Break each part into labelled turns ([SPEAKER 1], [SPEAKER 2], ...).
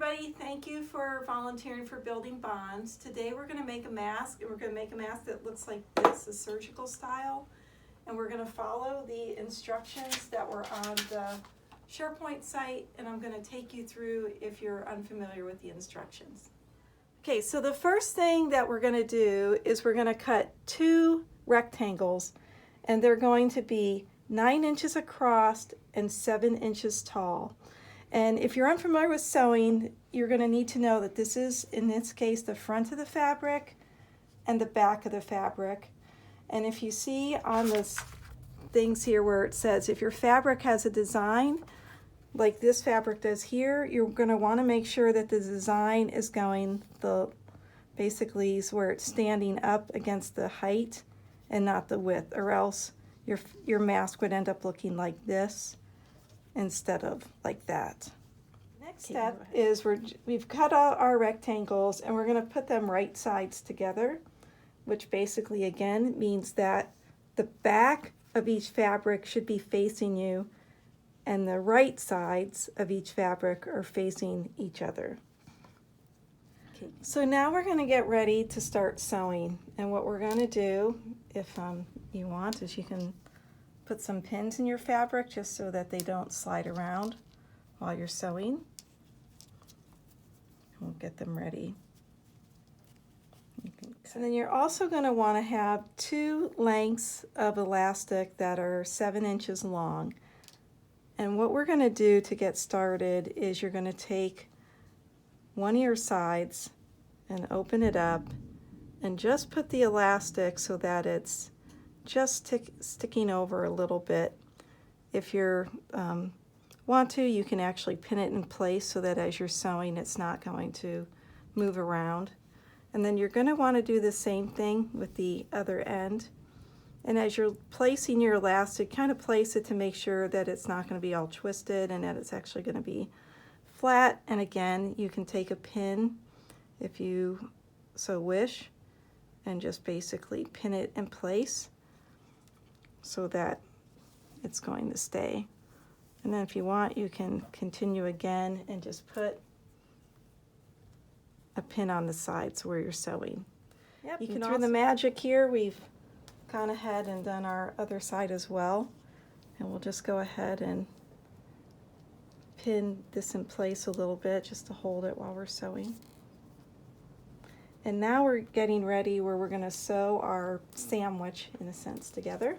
[SPEAKER 1] everybody, thank you for volunteering for Building Bonds. Today we're going to make a mask, and we're going to make a mask that looks like this, a surgical style. And we're going to follow the instructions that were on the SharePoint site, and I'm going to take you through if you're unfamiliar with the instructions. Okay, so the first thing that we're going to do is we're going to cut two rectangles, and they're going to be 9 inches across and 7 inches tall. And if you're unfamiliar with sewing, you're going to need to know that this is, in this case, the front of the fabric and the back of the fabric. And if you see on this things here where it says if your fabric has a design like this fabric does here, you're going to want to make sure that the design is going basically is where it's standing up against the height and not the width, or else your mask would end up looking like this instead of like that. Next step is we've cut out our rectangles, and we're going to put them right sides together, which basically again means that the back of each fabric should be facing you and the right sides of each fabric are facing each other. Okay. So now we're going to get ready to start sewing, and what we're going to do, if you want, is you can put some pins in your fabric just so that they don't slide around while you're sewing. We'll get them ready. And then you're also going to want to have 2 lengths of elastic that are 7 inches long. And what we're going to do to get started is you're going to take one of your sides and open it up and just put the elastic so that it's just sticking over a little bit. If you want to, you can actually pin it in place so that as you're sewing it's not going to move around. And then you're going to want to do the same thing with the other end. And as you're placing your elastic, kind of place it to make sure that it's not going to be all twisted and that it's actually going to be flat. And again, you can take a pin if you so wish and just basically pin it in place so that it's going to stay. And then if you want, you can continue again and just put a pin on the sides where you're sewing. Yep, you can through the magic here, we've gone ahead and done our other side as well. And we'll just go ahead and pin this in place a little bit just to hold it while we're sewing. And now we're getting ready where we're going to sew our sandwich, in a sense, together.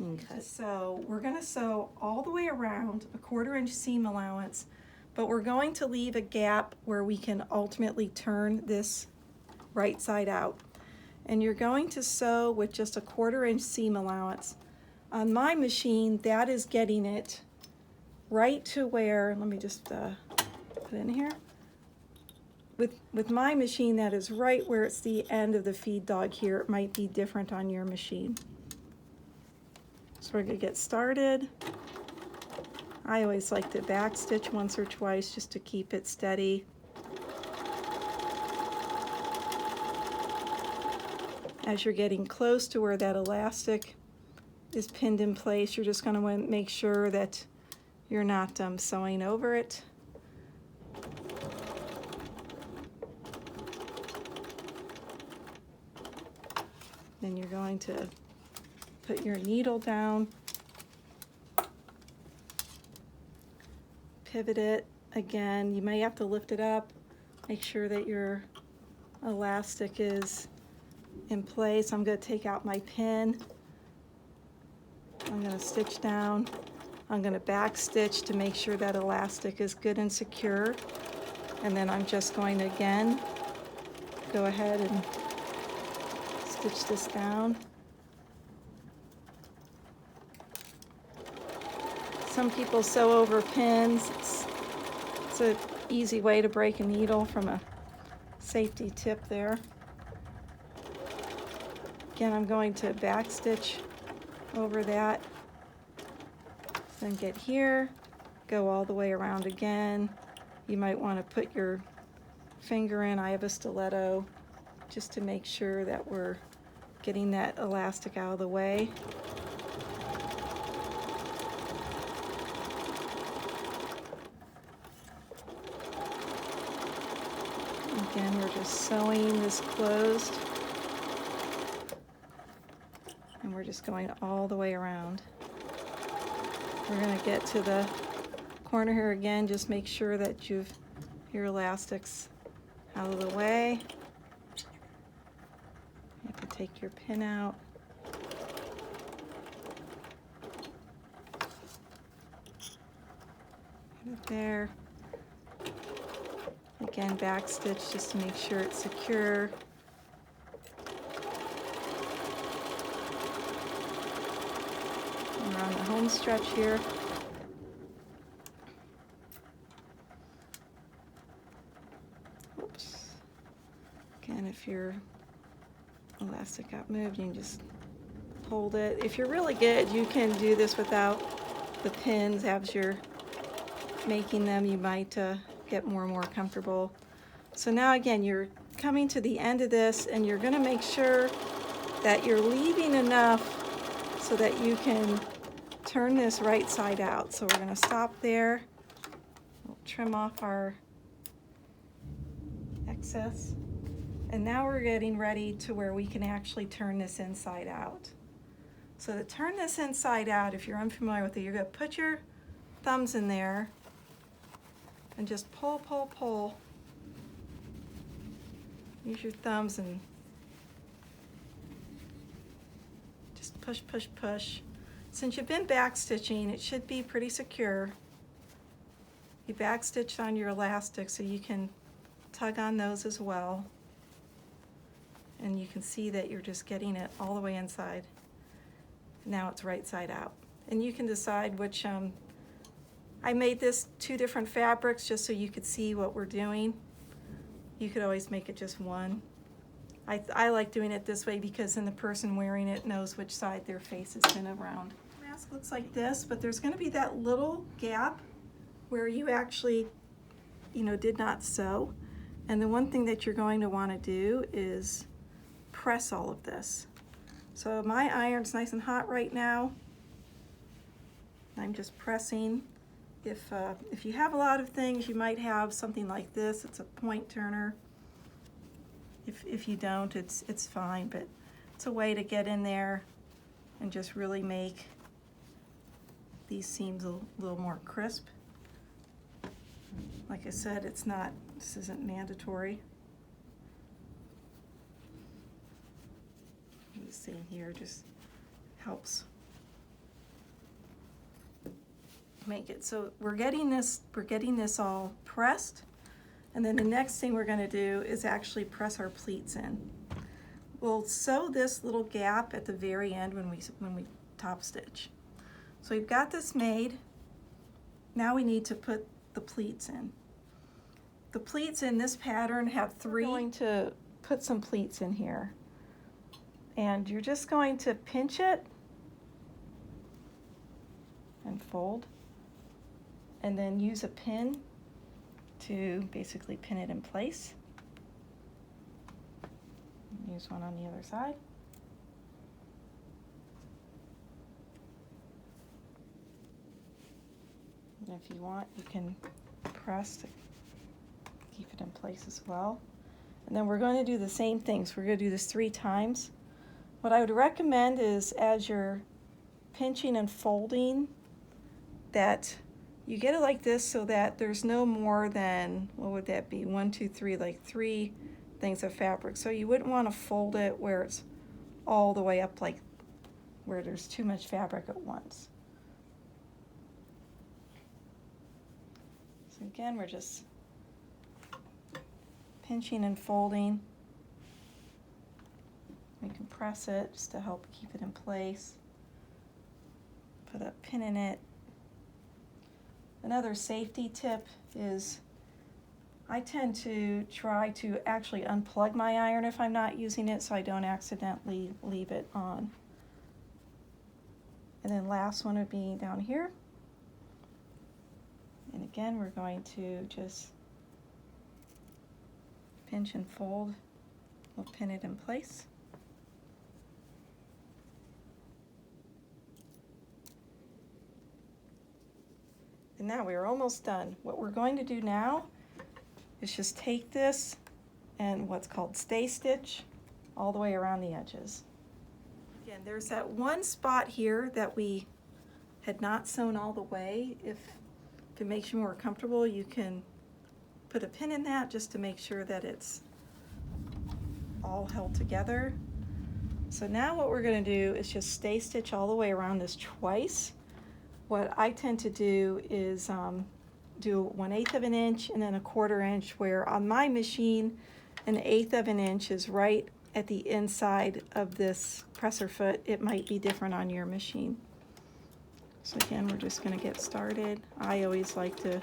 [SPEAKER 1] Okay. So we're going to sew all the way around, a 1/4 inch seam allowance, but we're going to leave a gap where we can ultimately turn this right side out. And you're going to sew with just a 1/4 inch seam allowance. On my machine, that is getting it right to where, let me just put it in here. With my machine, that is right where it's the end of the feed dog here. It might be different on your machine. So we're going to get started. I always like to back stitch once or twice just to keep it steady. As you're getting close to where that elastic is pinned in place, you're just going to want to make sure that you're not sewing over it. Then you're going to put your needle down, pivot it again. You may have to lift it up, make sure that your elastic is in place. I'm going to take out my pin. I'm going to stitch down. I'm going to back stitch to make sure that elastic is good and secure. And then I'm just going to again go ahead and stitch this down. Some people sew over pins. It's an easy way to break a needle from a safety tip there. Again, I'm going to back stitch over that. Then get here, go all the way around again. You might want to put your finger in. I have a stiletto just to make sure that we're getting that elastic out of the way. Again, we're just sewing this closed. And we're just going all the way around. We're going to get to the corner here again. Just make sure that you've your elastics out of the way. You have to take your pin out. Put it there. Again, back stitch just to make sure it's secure. Around the home stretch here. Oops. Again, if your elastic got moved, you can just hold it. If you're really good, you can do this without the pins. As you're making them, you might get more and more comfortable. So now again, you're coming to the end of this, and you're going to make sure that you're leaving enough so that you can turn this right side out. So we're going to stop there. We'll trim off our excess. And now we're getting ready to where we can actually turn this inside out. So to turn this inside out, if you're unfamiliar with it, you're going to put your thumbs in there and just pull, pull, pull. Use your thumbs and just push, push, push. Since you've been back stitching, it should be pretty secure. You back stitched on your elastic, so you can tug on those as well. And you can see that you're just getting it all the way inside. Now it's right side out. And you can decide which, I made this 2 different fabrics just so you could see what we're doing. You could always make it just one. I like doing it this way because then the person wearing it knows which side their face has been around. The mask looks like this, but there's going to be that little gap where you actually, did not sew. And the one thing that you're going to want to do is press all of this. So my iron's nice and hot right now. I'm just pressing. If you have a lot of things, you might have something like this. It's a point turner. If you don't, it's fine, but it's a way to get in there and just really make these seams a little more crisp. Like I said, this isn't mandatory. The same here just helps make it. So we're getting this all pressed, and then the next thing we're going to do is actually press our pleats in. We'll sew this little gap at the very end when we top stitch. So we've got this made. Now we need to put the pleats in. The pleats in this pattern have 3. We're going to put some pleats in here. And you're just going to pinch it and fold, and then use a pin to basically pin it in place. Use one on the other side. And if you want, you can press to keep it in place as well. And then we're going to do the same thing. So we're going to do this 3 times. What I would recommend is, as you're pinching and folding, that you get it like this so that there's no more than, what would that be, 1, 2, 3, like 3 things of fabric. So you wouldn't want to fold it where it's all the way up, like where there's too much fabric at once. So again, we're just pinching and folding. We can press it just to help keep it in place. Put a pin in it. Another safety tip is I tend to try to actually unplug my iron if I'm not using it, so I don't accidentally leave it on. And then last one would be down here. And again, we're going to just pinch and fold. We'll pin it in place. And now we're almost done. What we're going to do now is just take this and what's called stay stitch all the way around the edges. Again, there's that one spot here that we had not sewn all the way. If it makes you more comfortable, you can put a pin in that just to make sure that it's all held together. So now what we're going to do is just stay stitch all the way around this twice. What I tend to do is do 1/8 of an inch and then 1/4 inch, where on my machine 1/8 of an inch is right at the inside of this presser foot. It might be different on your machine. So again, we're just going to get started. I always like to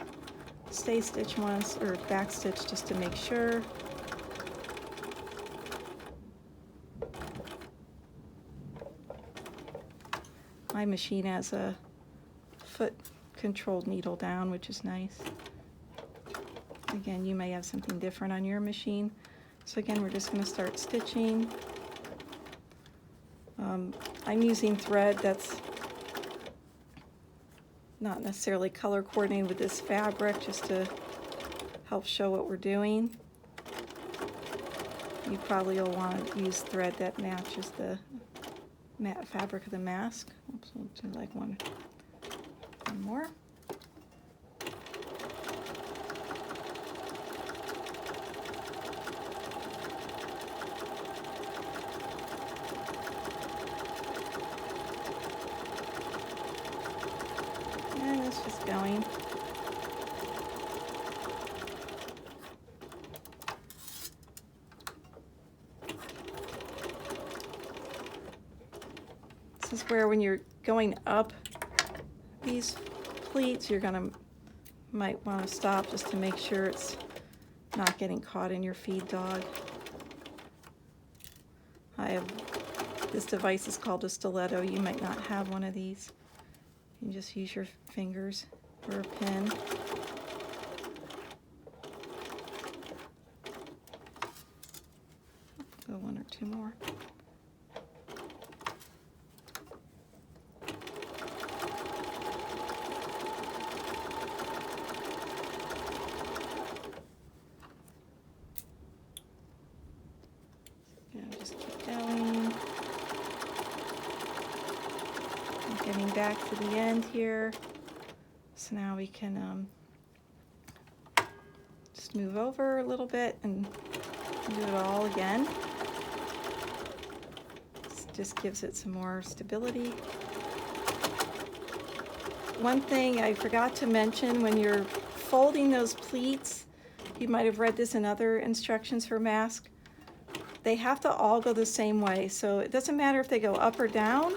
[SPEAKER 1] stay stitch once or back stitch just to make sure. My machine has a foot controlled needle down, which is nice. Again, you may have something different on your machine. So again, we're just going to start stitching. I'm using thread that's not necessarily color coordinated with this fabric, just to help show what we're doing. You probably will want to use thread that matches the fabric of the mask. Oops, we'll do like one more. And it's just going. This is where when you're going up these pleats, you're might want to stop just to make sure it's not getting caught in your feed dog. This device is called a stiletto. You might not have one of these. You just use your fingers for a pin. Go one or two more. Just keep going. I'm getting back to the end here. So now we can just move over a little bit and do it all again. This just gives it some more stability. One thing I forgot to mention, when you're folding those pleats, you might have read this in other instructions for mask, they have to all go the same way. So it doesn't matter if they go up or down,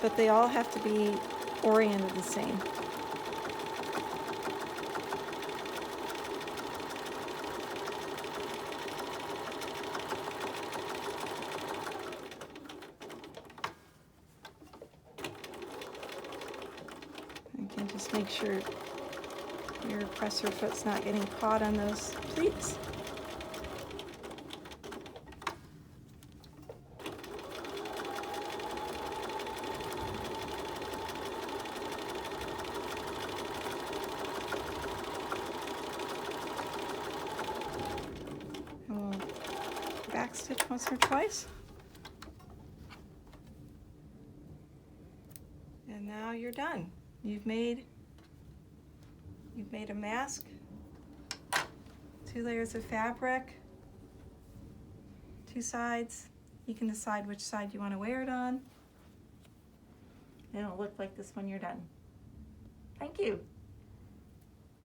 [SPEAKER 1] but they all have to be oriented the same. Again, just make sure your presser foot's not getting caught on those pleats. Back stitch once or twice. And now you're done. You've made a mask, 2 layers of fabric, 2 sides. You can decide which side you want to wear it on. And it'll look like this when you're done. Thank you.